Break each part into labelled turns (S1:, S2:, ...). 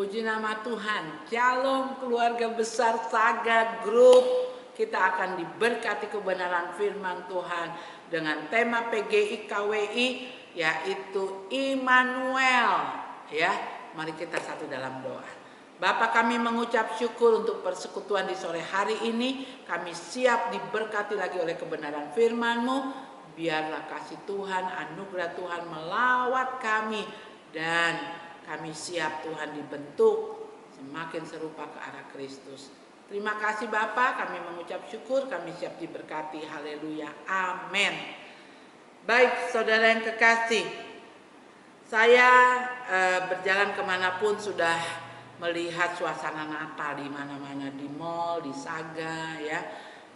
S1: Puji nama Tuhan. Shalom keluarga besar Saga Group. Kita akan diberkati kebenaran firman Tuhan dengan tema PGI KWI yaitu Immanuel. Ya, mari kita satu dalam doa. Bapa, kami mengucap syukur untuk persekutuan di sore hari ini. Kami siap diberkati lagi oleh kebenaran firman-Mu. Biarlah kasih Tuhan, anugerah Tuhan melawat kami dan kami siap Tuhan dibentuk semakin serupa ke arah Kristus. Terima kasih Bapa, kami mengucap syukur, kami siap diberkati. Haleluya, amin. Baik saudara yang kekasih, saya berjalan kemanapun sudah melihat suasana Natal di mana-mana, di mall, di Saga, ya,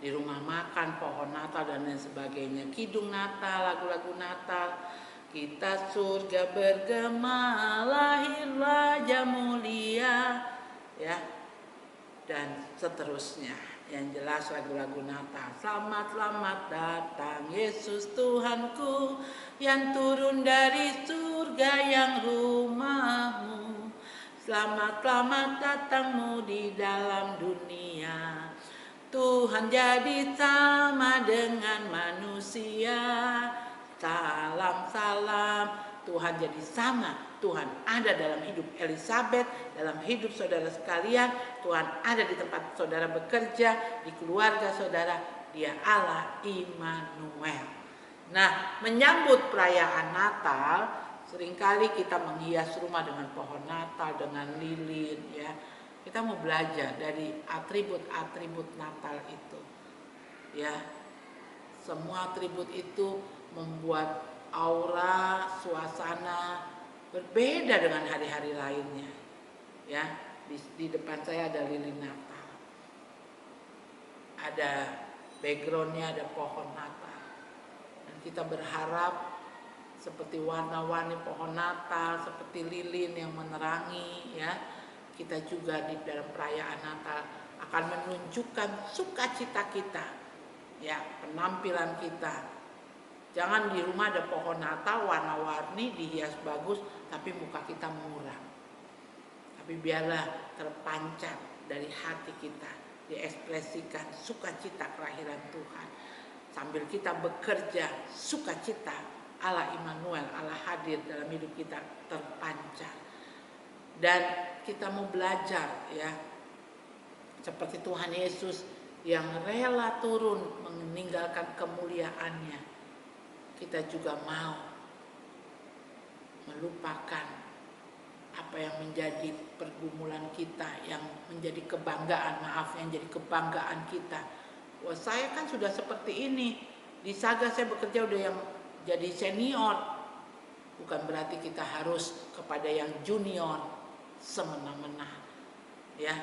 S1: di rumah makan, pohon Natal dan lain sebagainya, kidung Natal, lagu-lagu Natal. Kita surga bergema, lahirlah Raja mulia, ya, dan seterusnya. Yang jelas lagu-lagu Natal. Selamat selamat datang Yesus Tuhanku, yang turun dari surga yang rumahmu. Selamat selamat datangmu di dalam dunia. Tuhan jadi sama dengan manusia. Salam salam, Tuhan jadi sama. Tuhan ada dalam hidup Elizabeth, dalam hidup saudara sekalian. Tuhan ada di tempat saudara bekerja, di keluarga saudara. Dia Allah Immanuel. Nah, menyambut perayaan Natal, seringkali kita menghias rumah dengan pohon Natal, dengan lilin, ya. Kita mau belajar dari atribut-atribut Natal itu, ya. Semua atribut itu membuat aura, suasana berbeda dengan hari-hari lainnya. Ya, di depan saya ada lilin Natal. Ada backgroundnya, ada pohon Natal. Dan kita berharap seperti warna-warni pohon Natal, seperti lilin yang menerangi, ya. Kita juga di dalam perayaan Natal akan menunjukkan sukacita kita, ya, penampilan kita. Jangan di rumah ada pohon Natal warna-warni dihias bagus tapi muka kita muram. Tapi biarlah terpancar dari hati kita, diekspresikan sukacita kelahiran Tuhan. Sambil kita bekerja, sukacita Allah Immanuel, Allah hadir dalam hidup kita terpancar. Dan kita mau belajar, ya, seperti Tuhan Yesus yang rela turun meninggalkan kemuliaannya. Kita juga mau melupakan apa yang menjadi pergumulan kita, yang menjadi kebanggaan, yang jadi kebanggaan kita. Wah, saya kan sudah seperti ini. Di Saga saya bekerja udah yang jadi senior. Bukan berarti kita harus kepada yang junior semena-mena, ya.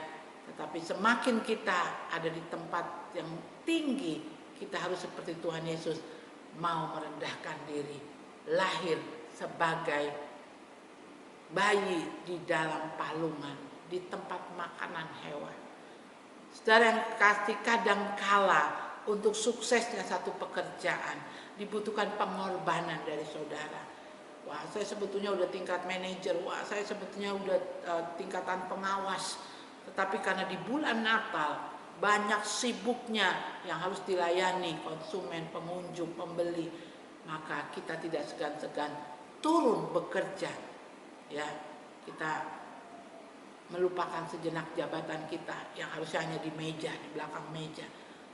S1: Tetapi semakin kita ada di tempat yang tinggi, kita harus seperti Tuhan Yesus, mau merendahkan diri, lahir sebagai bayi di dalam palungan, di tempat makanan hewan. Saudara yang kasih, kadang kala untuk suksesnya satu pekerjaan dibutuhkan pengorbanan dari saudara. Wah, saya sebetulnya udah tingkat manajer, wah saya sebetulnya udah tingkatan pengawas. Tetapi karena di bulan Natal banyak sibuknya yang harus dilayani konsumen, pengunjung, pembeli, maka kita tidak segan-segan turun bekerja, ya. Kita melupakan sejenak jabatan kita yang harusnya hanya di meja, di belakang meja.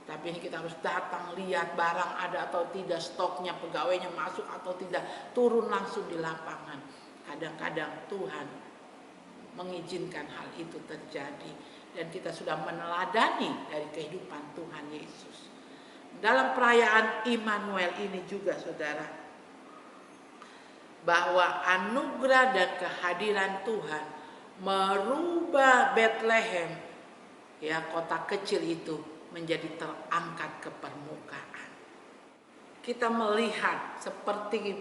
S1: Tapi ini kita harus datang, lihat barang ada atau tidak, stoknya, pegawainya masuk atau tidak, turun langsung di lapangan. Kadang-kadang Tuhan mengizinkan hal itu terjadi. Dan kita sudah meneladani dari kehidupan Tuhan Yesus. Dalam perayaan Immanuel ini juga, saudara, bahwa anugerah dan kehadiran Tuhan merubah Bethlehem, ya, kota kecil itu, menjadi terangkat ke permukaan. Kita melihat seperti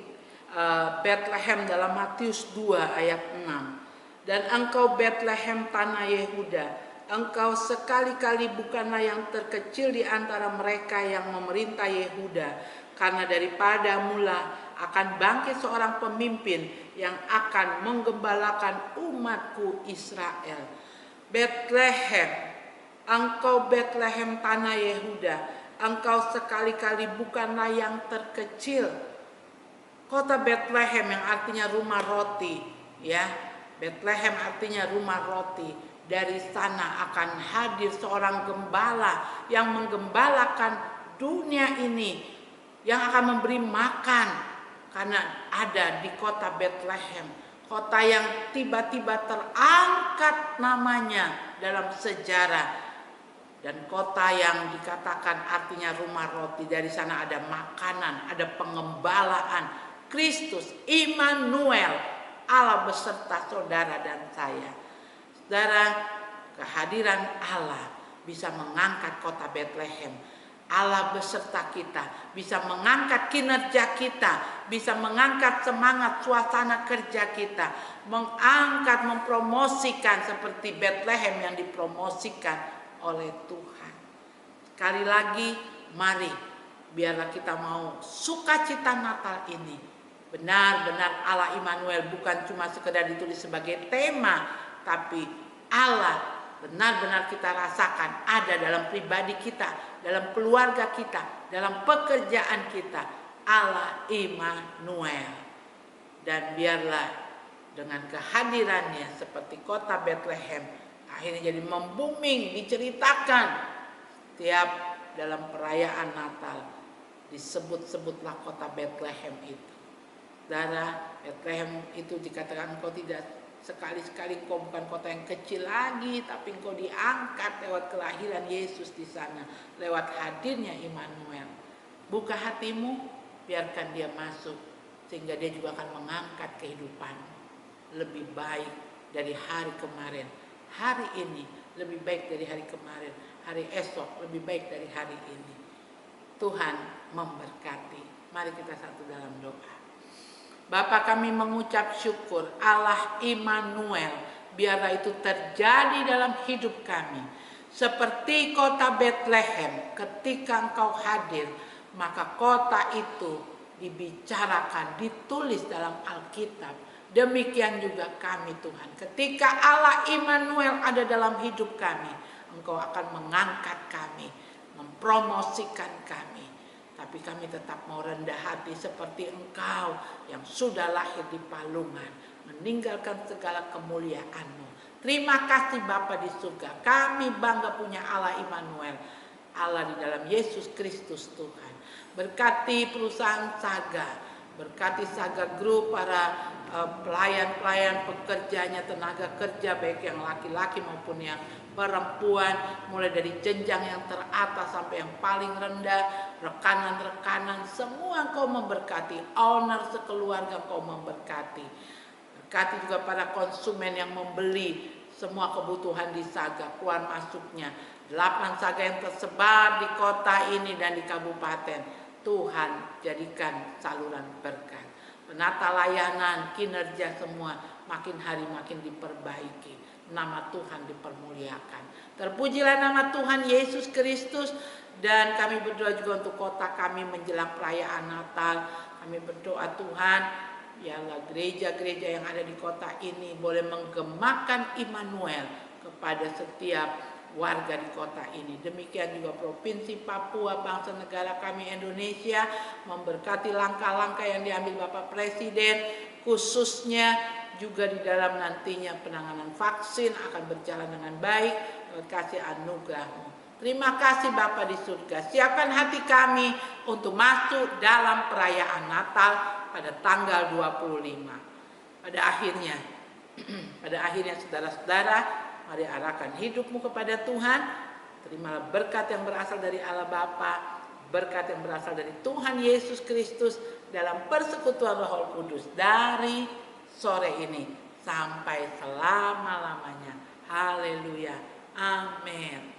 S1: Bethlehem dalam Matius 2 ayat 6. Dan engkau Bethlehem tanah Yehuda, engkau sekali-kali bukanlah yang terkecil di antara mereka yang memerintah Yehuda, karena daripada mula akan bangkit seorang pemimpin yang akan menggembalakan umatku Israel. Betlehem, engkau Betlehem tanah Yehuda, engkau sekali-kali bukanlah yang terkecil. Kota Betlehem yang artinya rumah roti, ya. Betlehem artinya rumah roti. Dari sana akan hadir seorang gembala yang menggembalakan dunia ini, yang akan memberi makan. Karena ada di kota Betlehem, kota yang tiba-tiba terangkat namanya dalam sejarah, dan kota yang dikatakan artinya rumah roti. Dari sana ada makanan, ada pengembalaan. Kristus, Immanuel, Allah beserta saudara dan saya. Saudara, kehadiran Allah bisa mengangkat kota Betlehem. Allah beserta kita, bisa mengangkat kinerja kita, bisa mengangkat semangat suasana kerja kita, mengangkat, mempromosikan seperti Betlehem yang dipromosikan oleh Tuhan. Sekali lagi, mari biarlah kita mau sukacita Natal ini benar-benar Allah Immanuel, bukan cuma sekedar ditulis sebagai tema, tapi Allah benar-benar kita rasakan ada dalam pribadi kita, dalam keluarga kita, dalam pekerjaan kita, Allah Immanuel. Dan biarlah dengan kehadirannya seperti kota Betlehem akhirnya jadi membuming, diceritakan tiap dalam perayaan Natal, disebut-sebutlah kota Betlehem itu. Saudara, Betlehem itu dikatakan engkau tidak sekali-sekali, engkau bukan kota yang kecil lagi, tapi engkau diangkat lewat kelahiran Yesus di sana, lewat hadirnya Immanuel. Buka hatimu, biarkan dia masuk, sehingga dia juga akan mengangkat kehidupanmu lebih baik dari hari kemarin. Hari ini lebih baik dari hari kemarin, hari esok lebih baik dari hari ini. Tuhan memberkati. Mari kita satu dalam doa. Bapa, kami mengucap syukur, Allah Immanuel, biarlah itu terjadi dalam hidup kami. Seperti kota Betlehem, ketika engkau hadir, maka kota itu dibicarakan, ditulis dalam Alkitab. Demikian juga kami Tuhan, ketika Allah Immanuel ada dalam hidup kami, engkau akan mengangkat kami, mempromosikan kami. Tapi kami tetap mau rendah hati seperti engkau yang sudah lahir di palungan, meninggalkan segala kemuliaan-Mu. Terima kasih Bapa di surga, kami bangga punya Allah Immanuel, Allah di dalam Yesus Kristus Tuhan. Berkati perusahaan Saga, berkati Saga Group, para pelayan-pelayan pekerjanya, tenaga kerja baik yang laki-laki maupun yang perempuan, mulai dari jenjang yang teratas sampai yang paling rendah, rekanan-rekanan, semua Engkau memberkati, owner sekeluarga Engkau memberkati. Berkati juga para konsumen yang membeli semua kebutuhan di Saga, keluar masuknya, 8 Saga yang tersebar di kota ini dan di kabupaten. Tuhan jadikan saluran berkat. Penata layanan, kinerja semua makin hari makin diperbaiki. Nama Tuhan dipermuliakan. Terpujilah nama Tuhan Yesus Kristus. Dan kami berdoa juga untuk kota kami menjelang perayaan Natal. Kami berdoa Tuhan, biarlah gereja-gereja yang ada di kota ini boleh menggemakan Immanuel kepada setiap warga di kota ini. Demikian juga Provinsi Papua, bangsa negara kami Indonesia, memberkati langkah-langkah yang diambil Bapak Presiden, khususnya juga di dalam nantinya penanganan vaksin akan berjalan dengan baik. Kasih anugerah-Mu. Terima kasih Bapa di surga. Siapkan hati kami untuk masuk dalam perayaan Natal pada tanggal 25. Pada akhirnya saudara-saudara, mari arahkan hidupmu kepada Tuhan. Terimalah berkat yang berasal dari Allah Bapa, berkat yang berasal dari Tuhan Yesus Kristus dalam persekutuan Roh Kudus dari sore ini sampai selama-lamanya. Haleluya. Amin.